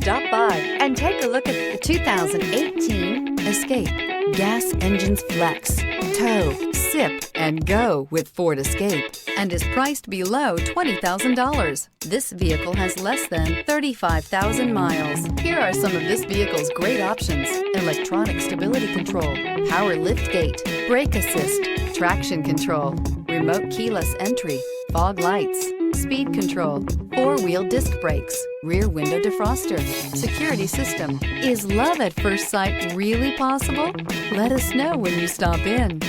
Stop by and take a look at the 2018 Escape. Gas engines flex, tow, sip, and go with Ford Escape, and is priced below $20,000. This vehicle has less than 35,000 miles. Here are some of this vehicle's great options: electronic stability control, power liftgate, brake assist, traction control, remote keyless entry, fog lights, speed control, four-wheel disc brakes, rear window defroster, security system. Is love at first sight really possible? Let us know when you stop in.